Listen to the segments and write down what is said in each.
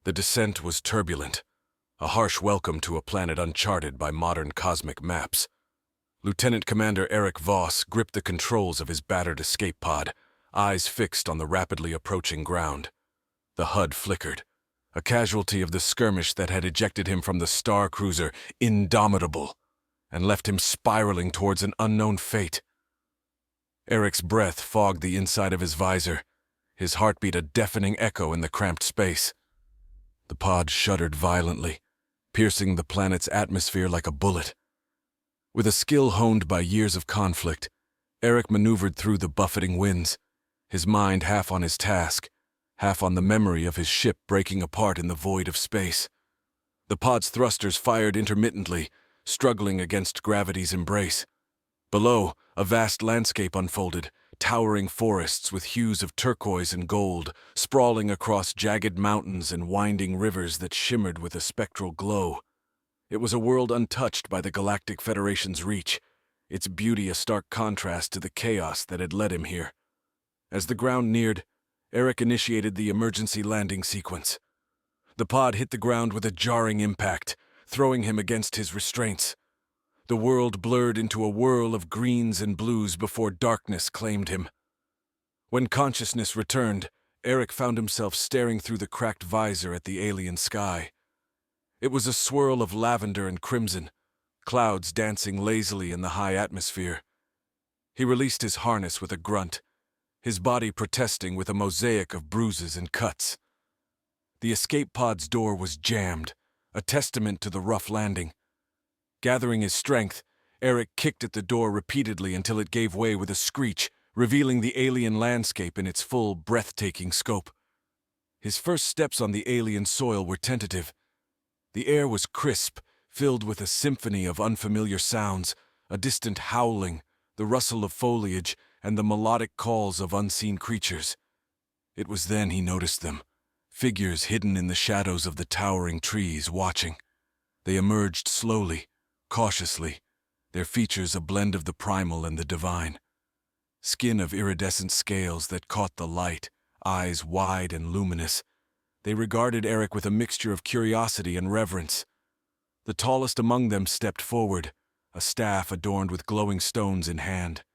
The descent was turbulent, a harsh welcome to a planet uncharted by modern cosmic maps. Lieutenant Commander Eric Voss gripped the controls of his battered escape pod, eyes fixed on the rapidly approaching ground. The HUD flickered, a casualty of the skirmish that had ejected him from the star cruiser Indomitable and left him spiraling towards an unknown fate. Eric's breath fogged the inside of his visor, his heartbeat a deafening echo in the cramped space. The pod shuddered violently, piercing the planet's atmosphere like a bullet. With a skill honed by years of conflict, Eric maneuvered through the buffeting winds, his mind half on his task, half on the memory of his ship breaking apart in the void of space. The pod's thrusters fired intermittently, struggling against gravity's embrace. Below, a vast landscape unfolded, towering forests with hues of turquoise and gold, sprawling across jagged mountains and winding rivers that shimmered with a spectral glow. It was a world untouched by the Galactic Federation's reach, its beauty a stark contrast to the chaos that had led him here. As the ground neared, Eric initiated the emergency landing sequence. The pod hit the ground with a jarring impact, throwing him against his restraints. The world blurred into a whirl of greens and blues before darkness claimed him. When consciousness returned, Eric found himself staring through the cracked visor at the alien sky. It was a swirl of lavender and crimson, clouds dancing lazily in the high atmosphere. He released his harness with a grunt, his body protesting with a mosaic of bruises and cuts. The escape pod's door was jammed, a testament to the rough landing. Gathering his strength, Eric kicked at the door repeatedly until it gave way with a screech, revealing the alien landscape in its full, breathtaking scope. His first steps on the alien soil were tentative. The air was crisp, filled with a symphony of unfamiliar sounds, a distant howling, the rustle of foliage, and the melodic calls of unseen creatures. It was then he noticed them, figures hidden in the shadows of the towering trees, watching. They emerged slowly, cautiously, their features a blend of the primal and the divine. Skin of iridescent scales that caught the light, eyes wide and luminous. They regarded Eric with a mixture of curiosity and reverence. The tallest among them stepped forward, a staff adorned with glowing stones in hand.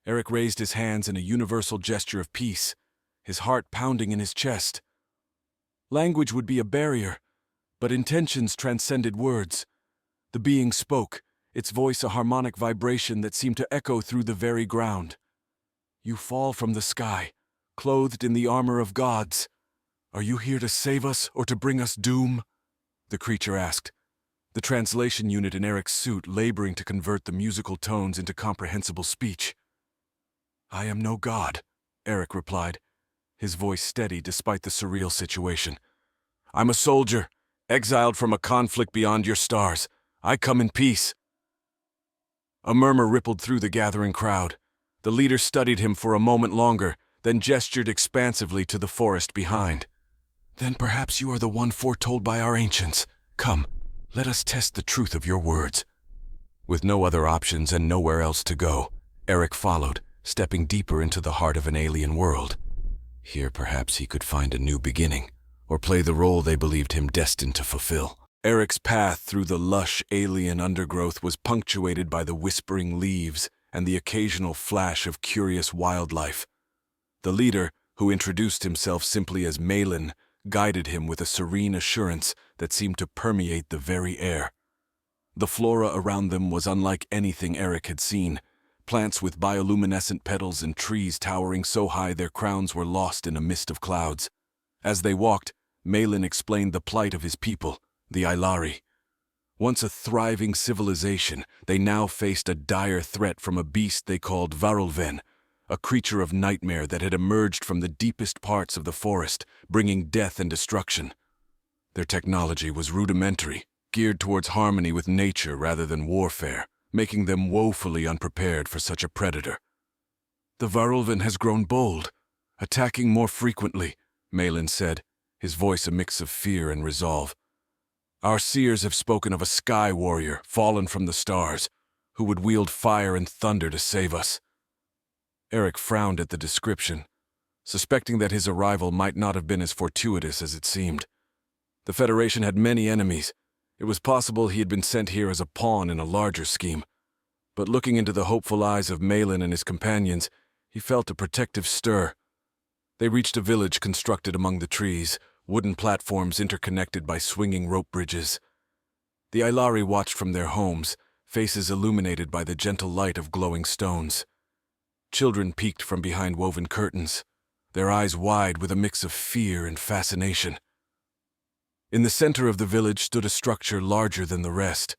Eric raised his hands in a universal gesture of peace, his heart pounding in his chest. Language would be a barrier, but intentions transcended words. The being spoke, its voice a harmonic vibration that seemed to echo through the very ground. "You fall from the sky, clothed in the armor of gods. Are you here to save us or to bring us doom?" the creature asked, the translation unit in Eric's suit laboring to convert the musical tones into comprehensible speech. "I am no god," Eric replied, his voice steady despite the surreal situation. "I'm a soldier, exiled from a conflict beyond your stars. I come in peace." A murmur rippled through the gathering crowd. The leader studied him for a moment longer, then gestured expansively to the forest behind. "Then perhaps you are the one foretold by our ancients. Come, let us test the truth of your words." With no other options and nowhere else to go, Eric followed, stepping deeper into the heart of an alien world. Here perhaps he could find a new beginning, or play the role they believed him destined to fulfill. Eric's path through the lush alien undergrowth was punctuated by the whispering leaves and the occasional flash of curious wildlife. The leader, who introduced himself simply as Malin, guided him with a serene assurance that seemed to permeate the very air. The flora around them was unlike anything Eric had seen, plants with bioluminescent petals and trees towering so high their crowns were lost in a mist of clouds. As they walked, Malin explained the plight of his people, the Iari. Once a thriving civilization, they now faced a dire threat from a beast they called Varlin, a creature of nightmare that had emerged from the deepest parts of the forest, bringing death and destruction. Their technology was rudimentary, geared towards harmony with nature rather than warfare, making them woefully unprepared for such a predator. "The Varlin has grown bold, attacking more frequently," Malin said, his voice a mix of fear and resolve. "Our seers have spoken of a sky warrior fallen from the stars, who would wield fire and thunder to save us." Eric frowned at the description, suspecting that his arrival might not have been as fortuitous as it seemed. The Federation had many enemies. It was possible he had been sent here as a pawn in a larger scheme. But looking into the hopeful eyes of Malin and his companions, he felt a protective stir. They reached a village constructed among the trees, wooden platforms interconnected by swinging rope bridges. The Iari watched from their homes, faces illuminated by the gentle light of glowing stones. Children peeked from behind woven curtains, their eyes wide with a mix of fear and fascination. In the center of the village stood a structure larger than the rest,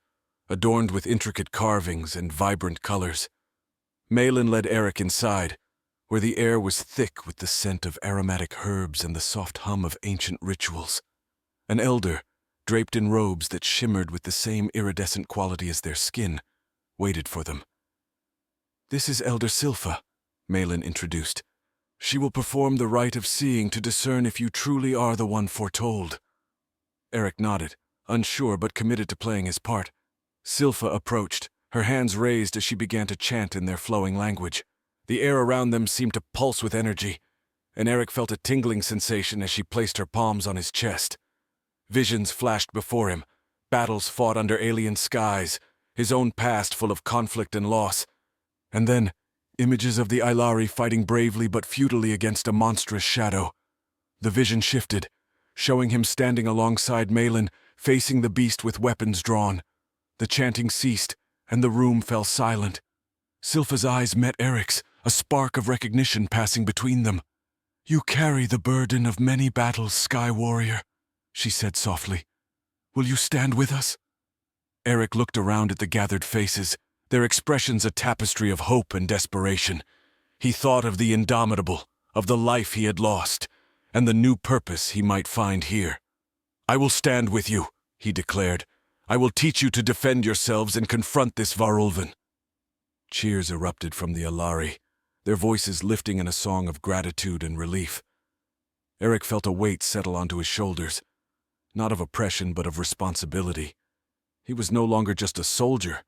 adorned with intricate carvings and vibrant colors. Malin led Eric inside, where the air was thick with the scent of aromatic herbs and the soft hum of ancient rituals. An elder, draped in robes that shimmered with the same iridescent quality as their skin, waited for them. "This is Elder Silpha," Malin introduced. "She will perform the rite of seeing to discern if you truly are the one foretold." Eric nodded, unsure but committed to playing his part. Silpha approached, her hands raised as she began to chant in their flowing language. The air around them seemed to pulse with energy, and Eric felt a tingling sensation as she placed her palms on his chest. Visions flashed before him, battles fought under alien skies, his own past full of conflict and loss, and then images of the Iari fighting bravely but futilely against a monstrous shadow. The vision shifted, showing him standing alongside Malin, facing the beast with weapons drawn. The chanting ceased, and the room fell silent. Silpha's eyes met Eric's, a spark of recognition passing between them. "You carry the burden of many battles, Sky Warrior," she said softly. "Will you stand with us?" Eric looked around at the gathered faces, their expressions a tapestry of hope and desperation. He thought of the indomitable, of the life he had lost, and the new purpose he might find here. "I will stand with you," he declared. "I will teach you to defend yourselves and confront this Varulvan." Cheers erupted from the Iari, their voices lifting in a song of gratitude and relief. Eric felt a weight settle onto his shoulders, not of oppression but of responsibility. He was no longer just a soldier.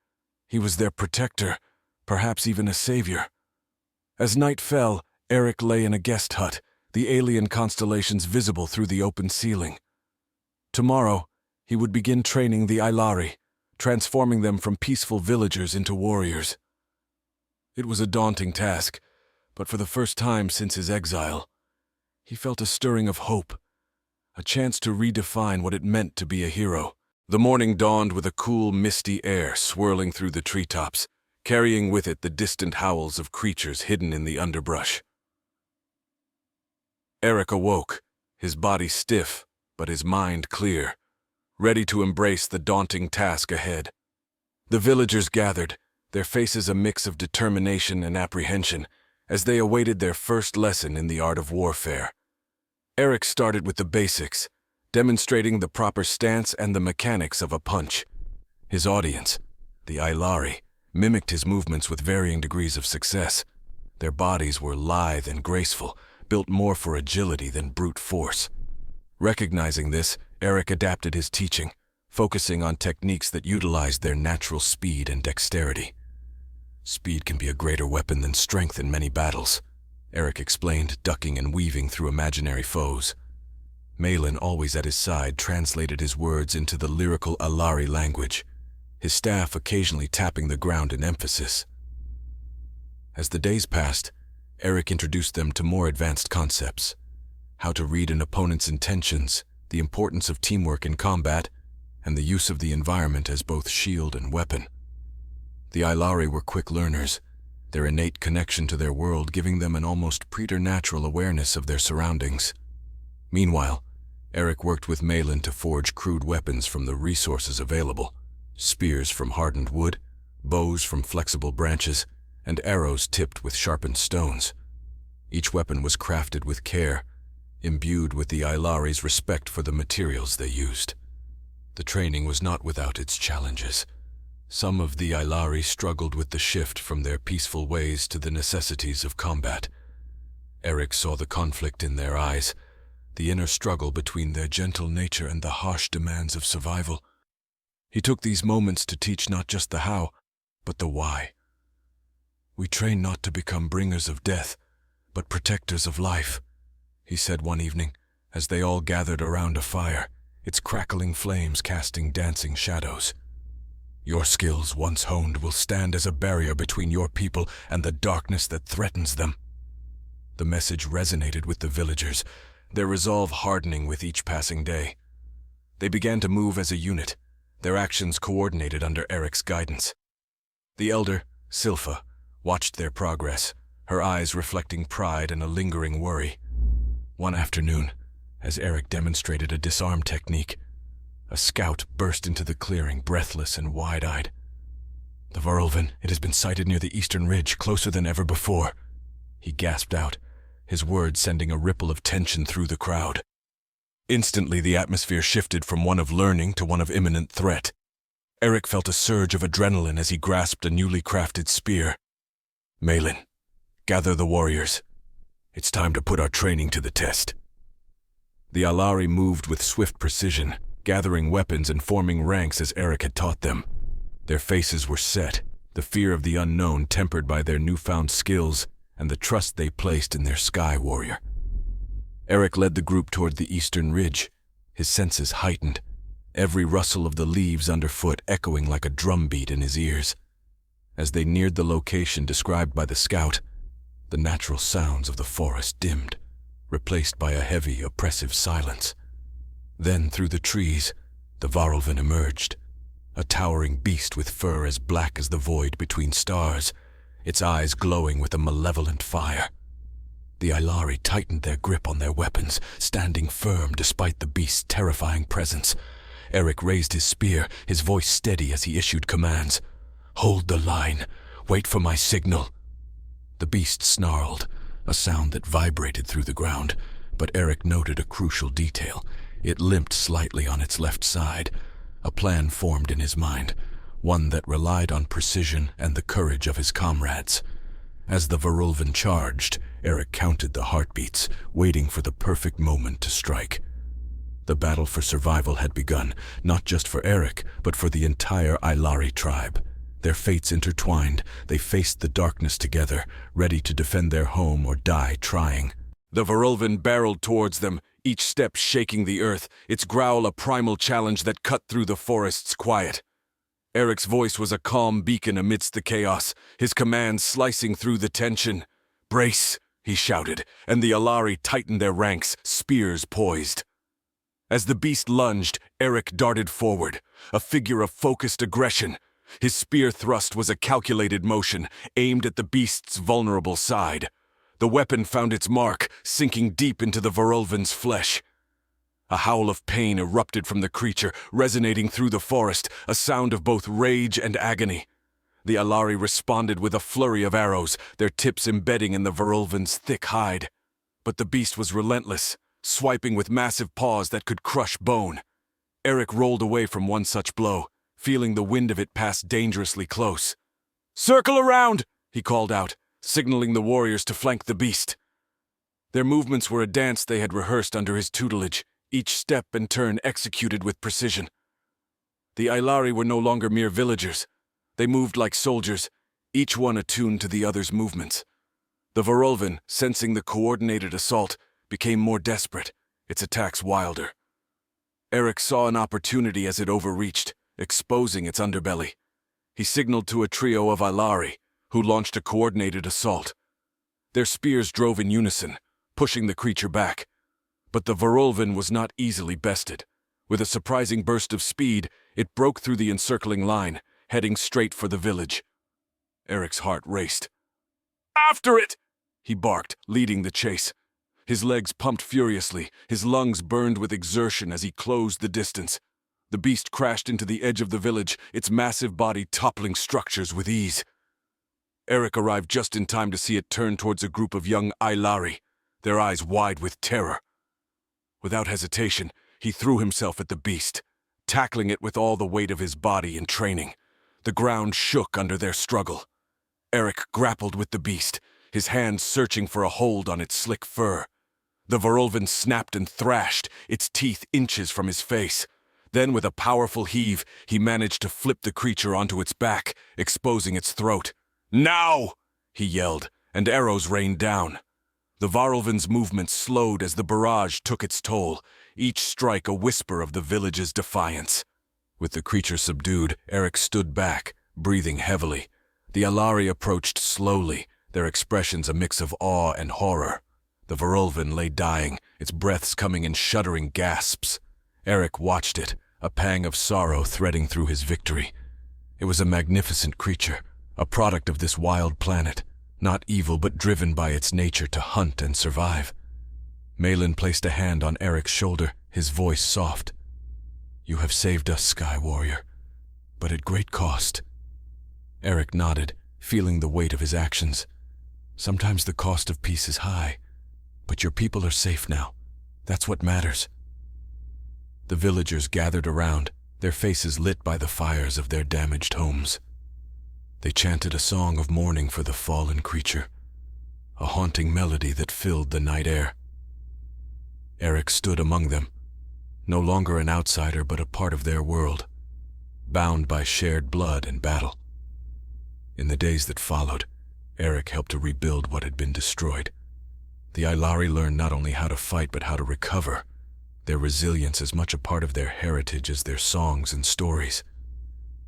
He was their protector, perhaps even a savior. As night fell, Eric lay in a guest hut, the alien constellations visible through the open ceiling. Tomorrow, he would begin training the Iari, transforming them from peaceful villagers into warriors. It was a daunting task, but for the first time since his exile, he felt a stirring of hope, a chance to redefine what it meant to be a hero. The morning dawned with a cool, misty air swirling through the treetops, carrying with it the distant howls of creatures hidden in the underbrush. Eric awoke, his body stiff, but his mind clear, ready to embrace the daunting task ahead. The villagers gathered, their faces a mix of determination and apprehension, as they awaited their first lesson in the art of warfare. Eric started with the basics, demonstrating the proper stance and the mechanics of a punch. His audience, the Iari, mimicked his movements with varying degrees of success. Their bodies were lithe and graceful, built more for agility than brute force. Recognizing this, Eric adapted his teaching, focusing on techniques that utilized their natural speed and dexterity. "Speed can be a greater weapon than strength in many battles," Eric explained, ducking and weaving through imaginary foes. Malin, always at his side, translated his words into the lyrical Iari language, his staff occasionally tapping the ground in emphasis. As the days passed, Eric introduced them to more advanced concepts: how to read an opponent's intentions, the importance of teamwork in combat, and the use of the environment as both shield and weapon. The Iari were quick learners, their innate connection to their world giving them an almost preternatural awareness of their surroundings. Meanwhile, Eric worked with Malin to forge crude weapons from the resources available: spears from hardened wood, bows from flexible branches, and arrows tipped with sharpened stones. Each weapon was crafted with care, imbued with the Ilari's respect for the materials they used. The training was not without its challenges. Some of the Iari struggled with the shift from their peaceful ways to the necessities of combat. Eric saw the conflict in their eyes, the inner struggle between their gentle nature and the harsh demands of survival. He took these moments to teach not just the how, but the why. "We train not to become bringers of death, but protectors of life," he said one evening, as they all gathered around a fire, its crackling flames casting dancing shadows. Your skills, once honed, will stand as a barrier between your people and the darkness that threatens them. The message resonated with the villagers, their resolve hardening with each passing day. They began to move as a unit, their actions coordinated under Eric's guidance. The elder, Silpha, watched their progress, her eyes reflecting pride and a lingering worry. One afternoon, as Eric demonstrated a disarm technique, a scout burst into the clearing, breathless and wide-eyed. "The Varlin, it has been sighted near the eastern ridge, closer than ever before," he gasped out, his words sending a ripple of tension through the crowd. Instantly, the atmosphere shifted from one of learning to one of imminent threat. Eric felt a surge of adrenaline as he grasped a newly crafted spear. "Malin, gather the warriors. It's time to put our training to the test." The Iari moved with swift precision, gathering weapons and forming ranks as Eric had taught them. Their faces were set, the fear of the unknown tempered by their newfound skills and the trust they placed in their sky warrior. Eric led the group toward the eastern ridge, his senses heightened, every rustle of the leaves underfoot echoing like a drumbeat in his ears. As they neared the location described by the scout, the natural sounds of the forest dimmed, replaced by a heavy, oppressive silence. Then, through the trees, the Varlin emerged, a towering beast with fur as black as the void between stars, its eyes glowing with a malevolent fire. The Iari tightened their grip on their weapons, standing firm despite the beast's terrifying presence. Eric raised his spear, his voice steady as he issued commands. "Hold the line. Wait for my signal." The beast snarled, a sound that vibrated through the ground, but Eric noted a crucial detail. It limped slightly on its left side. A plan formed in his mind, one that relied on precision and the courage of his comrades. As the Varlin charged, Eric counted the heartbeats, waiting for the perfect moment to strike. The battle for survival had begun, not just for Eric, but for the entire Iari tribe. Their fates intertwined, they faced the darkness together, ready to defend their home or die trying. The Varlin barreled towards them, each step shaking the earth, its growl a primal challenge that cut through the forest's quiet. Eric's voice was a calm beacon amidst the chaos, his commands slicing through the tension. "Brace!" he shouted, and the Iari tightened their ranks, spears poised. As the beast lunged, Eric darted forward, a figure of focused aggression. His spear thrust was a calculated motion, aimed at the beast's vulnerable side. The weapon found its mark, sinking deep into the Varlin's flesh. A howl of pain erupted from the creature, resonating through the forest, a sound of both rage and agony. The Iari responded with a flurry of arrows, their tips embedding in the Varlin's thick hide. But the beast was relentless, swiping with massive paws that could crush bone. Eric rolled away from one such blow, feeling the wind of it pass dangerously close. "Circle around!" he called out, signaling the warriors to flank the beast. Their movements were a dance they had rehearsed under his tutelage, each step and turn executed with precision. The Iari were no longer mere villagers. They moved like soldiers, each one attuned to the other's movements. The Varlin, sensing the coordinated assault, became more desperate, its attacks wilder. Eric saw an opportunity as it overreached, exposing its underbelly. He signaled to a trio of Iari, who launched a coordinated assault. Their spears drove in unison, pushing the creature back. But the Varlin was not easily bested. With a surprising burst of speed, it broke through the encircling line, heading straight for the village. Eric's heart raced. "After it!" he barked, leading the chase. His legs pumped furiously, his lungs burned with exertion as he closed the distance. The beast crashed into the edge of the village, its massive body toppling structures with ease. Eric arrived just in time to see it turn towards a group of young Iari, their eyes wide with terror. Without hesitation, he threw himself at the beast, tackling it with all the weight of his body and training. The ground shook under their struggle. Eric grappled with the beast, his hands searching for a hold on its slick fur. The Varlin snapped and thrashed, its teeth inches from his face. Then, with a powerful heave, he managed to flip the creature onto its back, exposing its throat. "Now!" he yelled, and arrows rained down. The Varlin's movement slowed as the barrage took its toll, each strike a whisper of the village's defiance. With the creature subdued, Eric stood back, breathing heavily. The Iari approached slowly, their expressions a mix of awe and horror. The Varlin lay dying, its breaths coming in shuddering gasps. Eric watched it, a pang of sorrow threading through his victory. It was a magnificent creature, a product of this wild planet, not evil but driven by its nature to hunt and survive. Malin placed a hand on Eric's shoulder, his voice soft. "You have saved us, Sky Warrior, but at great cost." Eric nodded, feeling the weight of his actions. "Sometimes the cost of peace is high, but your people are safe now. That's what matters." The villagers gathered around, their faces lit by the fires of their damaged homes. They chanted a song of mourning for the fallen creature, a haunting melody that filled the night air. Eric stood among them, no longer an outsider but a part of their world, bound by shared blood and battle. In the days that followed, Eric helped to rebuild what had been destroyed. The Iari learned not only how to fight but how to recover, their resilience as much a part of their heritage as their songs and stories.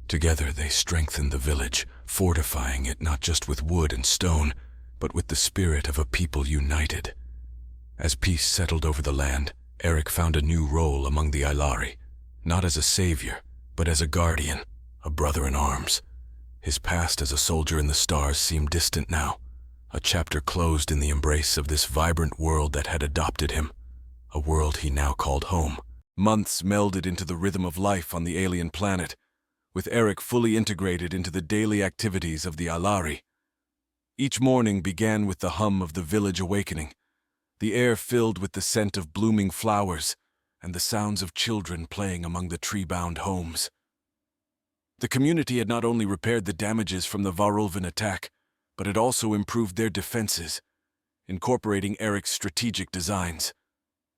Together they strengthened the village, fortifying it not just with wood and stone, but with the spirit of a people united. As peace settled over the land, Eric found a new role among the Iari, not as a savior, but as a guardian, a brother in arms. His past as a soldier in the stars seemed distant now, a chapter closed in the embrace of this vibrant world that had adopted him, a world he now called home. Months melded into the rhythm of life on the alien planet, with Eric fully integrated into the daily activities of the Iari. Each morning began with the hum of the village awakening, the air filled with the scent of blooming flowers and the sounds of children playing among the tree-bound homes. The community had not only repaired the damages from the Varlin attack, but had also improved their defenses, incorporating Eric's strategic designs.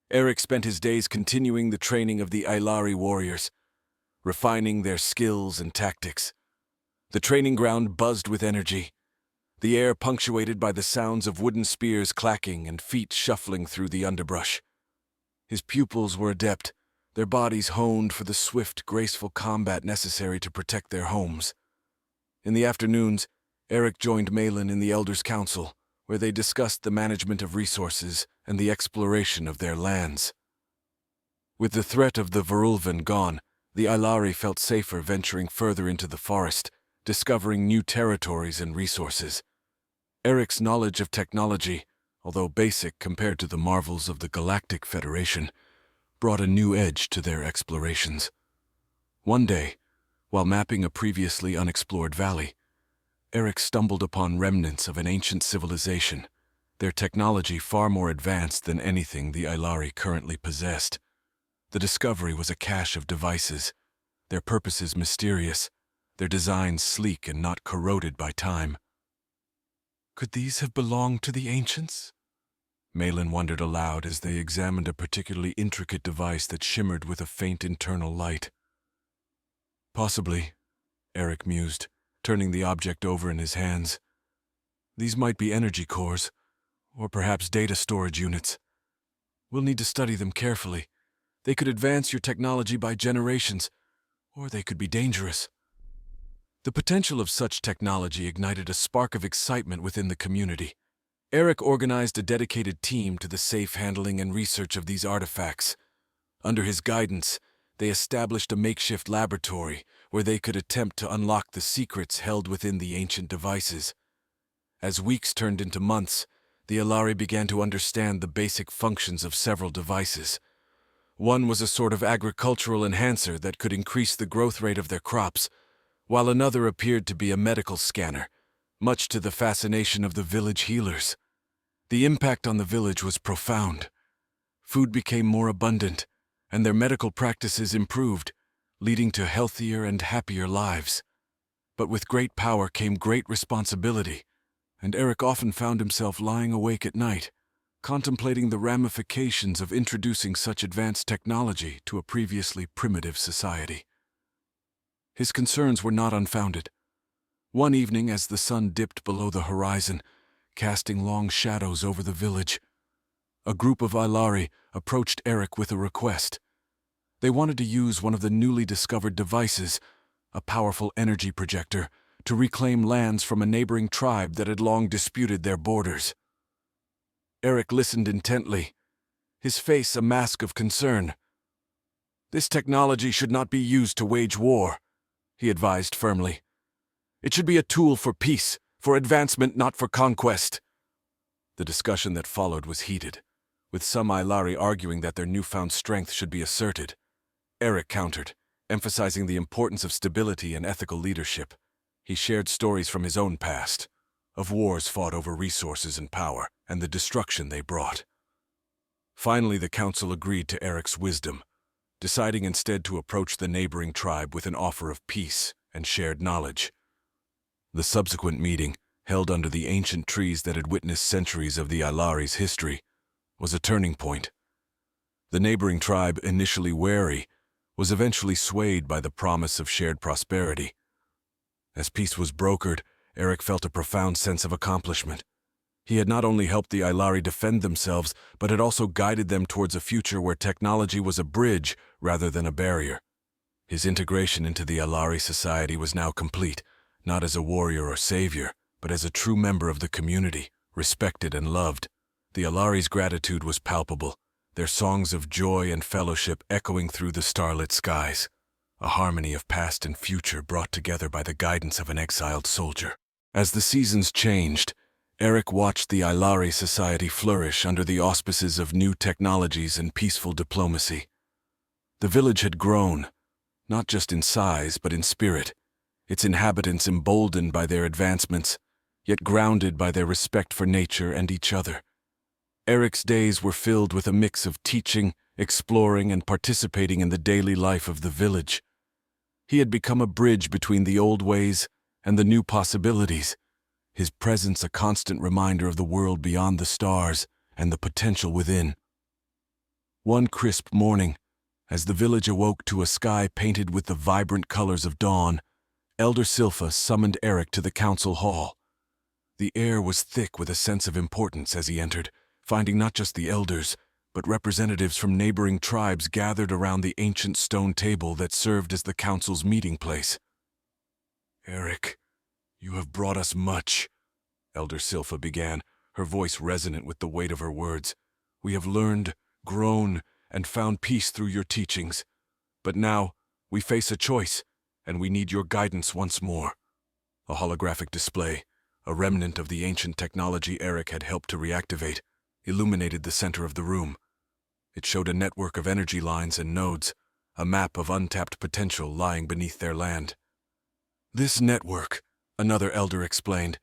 Eric spent his days continuing the training of the Iari warriors, refining their skills and tactics. The training ground buzzed with energy, the air punctuated by the sounds of wooden spears clacking and feet shuffling through the underbrush. His pupils were adept, their bodies honed for the swift, graceful combat necessary to protect their homes. In the afternoons, Eric joined Malin in the Elders' Council, where they discussed the management of resources and the exploration of their lands. With the threat of the Varlin gone, the Iari felt safer venturing further into the forest, discovering new territories and resources. Eric's knowledge of technology, although basic compared to the marvels of the Galactic Federation, brought a new edge to their explorations. One day, while mapping a previously unexplored valley, Eric stumbled upon remnants of an ancient civilization, their technology far more advanced than anything the Iari currently possessed. The discovery was a cache of devices, their purposes mysterious, their designs sleek and not corroded by time. Could these have belonged to the ancients? Malin wondered aloud as they examined a particularly intricate device that shimmered with a faint internal light. Possibly, Eric mused, turning the object over in his hands. These might be energy cores, or perhaps data storage units. We'll need to study them carefully. They could advance your technology by generations, or they could be dangerous. The potential of such technology ignited a spark of excitement within the community. Eric organized a dedicated team to the safe handling and research of these artifacts. Under his guidance, they established a makeshift laboratory where they could attempt to unlock the secrets held within the ancient devices. As weeks turned into months, the Iari began to understand the basic functions of several devices. One was a sort of agricultural enhancer that could increase the growth rate of their crops, while another appeared to be a medical scanner, much to the fascination of the village healers. The impact on the village was profound. Food became more abundant, and their medical practices improved, leading to healthier and happier lives. But with great power came great responsibility, and Eric often found himself lying awake at night, contemplating the ramifications of introducing such advanced technology to a previously primitive society. His concerns were not unfounded. One evening, as the sun dipped below the horizon, casting long shadows over the village, a group of Iari approached Eric with a request. They wanted to use one of the newly discovered devices, a powerful energy projector, to reclaim lands from a neighboring tribe that had long disputed their borders. Eric listened intently, his face a mask of concern. "This technology should not be used to wage war," he advised firmly. "It should be a tool for peace, for advancement, not for conquest." The discussion that followed was heated, with some Iari arguing that their newfound strength should be asserted. Eric countered, emphasizing the importance of stability and ethical leadership. He shared stories from his own past, of wars fought over resources and power, and the destruction they brought. Finally, the council agreed to Eric's wisdom, deciding instead to approach the neighboring tribe with an offer of peace and shared knowledge. The subsequent meeting, held under the ancient trees that had witnessed centuries of the Ilari's history, was a turning point. The neighboring tribe, initially wary, was eventually swayed by the promise of shared prosperity. As peace was brokered, Eric felt a profound sense of accomplishment. He had not only helped the Iari defend themselves, but had also guided them towards a future where technology was a bridge rather than a barrier. His integration into the Iari society was now complete, not as a warrior or savior, but as a true member of the community, respected and loved. The Ilari's gratitude was palpable, their songs of joy and fellowship echoing through the starlit skies, a harmony of past and future brought together by the guidance of an exiled soldier. As the seasons changed, Eric watched the Iari society flourish under the auspices of new technologies and peaceful diplomacy. The village had grown, not just in size but in spirit, its inhabitants emboldened by their advancements, yet grounded by their respect for nature and each other. Eric's days were filled with a mix of teaching, exploring, and participating in the daily life of the village. He had become a bridge between the old ways and the new possibilities, his presence a constant reminder of the world beyond the stars and the potential within. One crisp morning, as the village awoke to a sky painted with the vibrant colors of dawn, Elder Silpha summoned Eric to the council hall. The air was thick with a sense of importance as he entered, finding not just the elders, but representatives from neighboring tribes gathered around the ancient stone table that served as the council's meeting place. "Eric, you have brought us much," Elder Silpha began, her voice resonant with the weight of her words. "We have learned, grown, and found peace through your teachings. But now, we face a choice, and we need your guidance once more." A holographic display, a remnant of the ancient technology Eric had helped to reactivate, illuminated the center of the room. It showed a network of energy lines and nodes, a map of untapped potential lying beneath their land. "This network," another elder explained,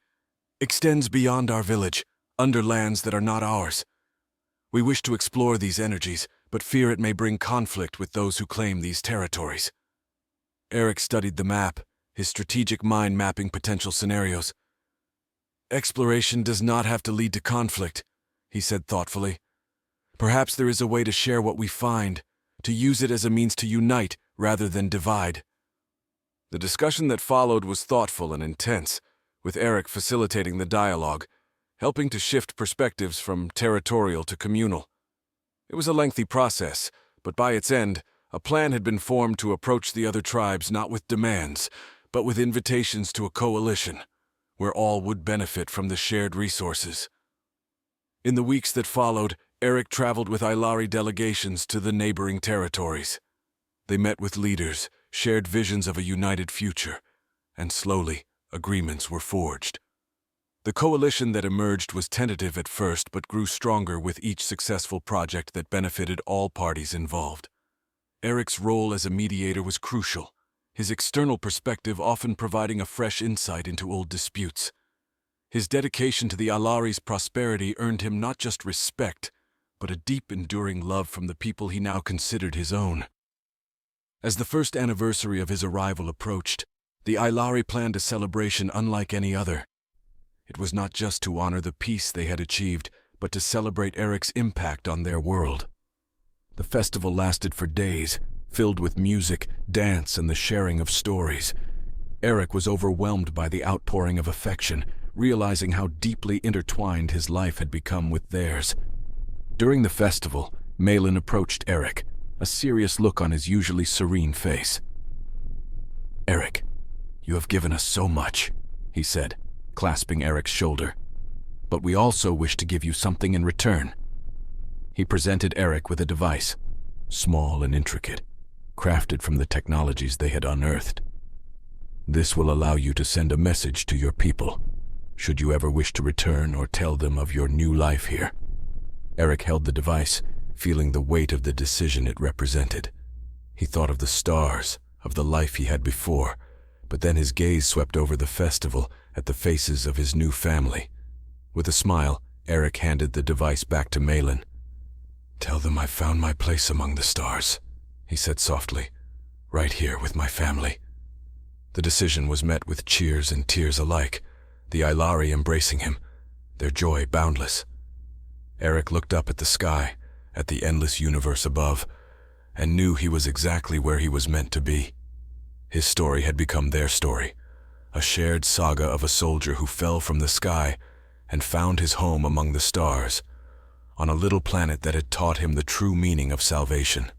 "extends beyond our village, under lands that are not ours. We wish to explore these energies, but fear it may bring conflict with those who claim these territories." Eric studied the map, his strategic mind mapping potential scenarios. "Exploration does not have to lead to conflict," he said thoughtfully. "Perhaps there is a way to share what we find, to use it as a means to unite rather than divide." The discussion that followed was thoughtful and intense, with Eric facilitating the dialogue, helping to shift perspectives from territorial to communal. It was a lengthy process, but by its end, a plan had been formed to approach the other tribes not with demands, but with invitations to a coalition, where all would benefit from the shared resources. In the weeks that followed, Eric traveled with Ilari delegations to the neighboring territories. They met with leaders, shared visions of a united future, and slowly, agreements were forged. The coalition that emerged was tentative at first but grew stronger with each successful project that benefited all parties involved. Eric's role as a mediator was crucial, his external perspective often providing a fresh insight into old disputes. His dedication to the Ilari's prosperity earned him not just respect, but a deep, enduring love from the people he now considered his own. As the first anniversary of his arrival approached, the Ilari planned a celebration unlike any other. It was not just to honor the peace they had achieved, but to celebrate Eric's impact on their world. The festival lasted for days, filled with music, dance, and the sharing of stories. Eric was overwhelmed by the outpouring of affection, realizing how deeply intertwined his life had become with theirs. During the festival, Malin approached Eric, a serious look on his usually serene face. "Eric, you have given us so much," he said, clasping Eric's shoulder. "But we also wish to give you something in return." He presented Eric with a device, small and intricate, crafted from the technologies they had unearthed. "This will allow you to send a message to your people, should you ever wish to return or tell them of your new life here." Eric held the device, feeling the weight of the decision it represented. He thought of the stars, of the life he had before, but then his gaze swept over the festival at the faces of his new family. With a smile, Eric handed the device back to Malin. "Tell them I found my place among the stars," he said softly, "right here with my family." The decision was met with cheers and tears alike, the Iari embracing him, their joy boundless. Eric looked up at the sky, at the endless universe above, and knew he was exactly where he was meant to be. His story had become their story, a shared saga of a soldier who fell from the sky and found his home among the stars, on a little planet that had taught him the true meaning of salvation.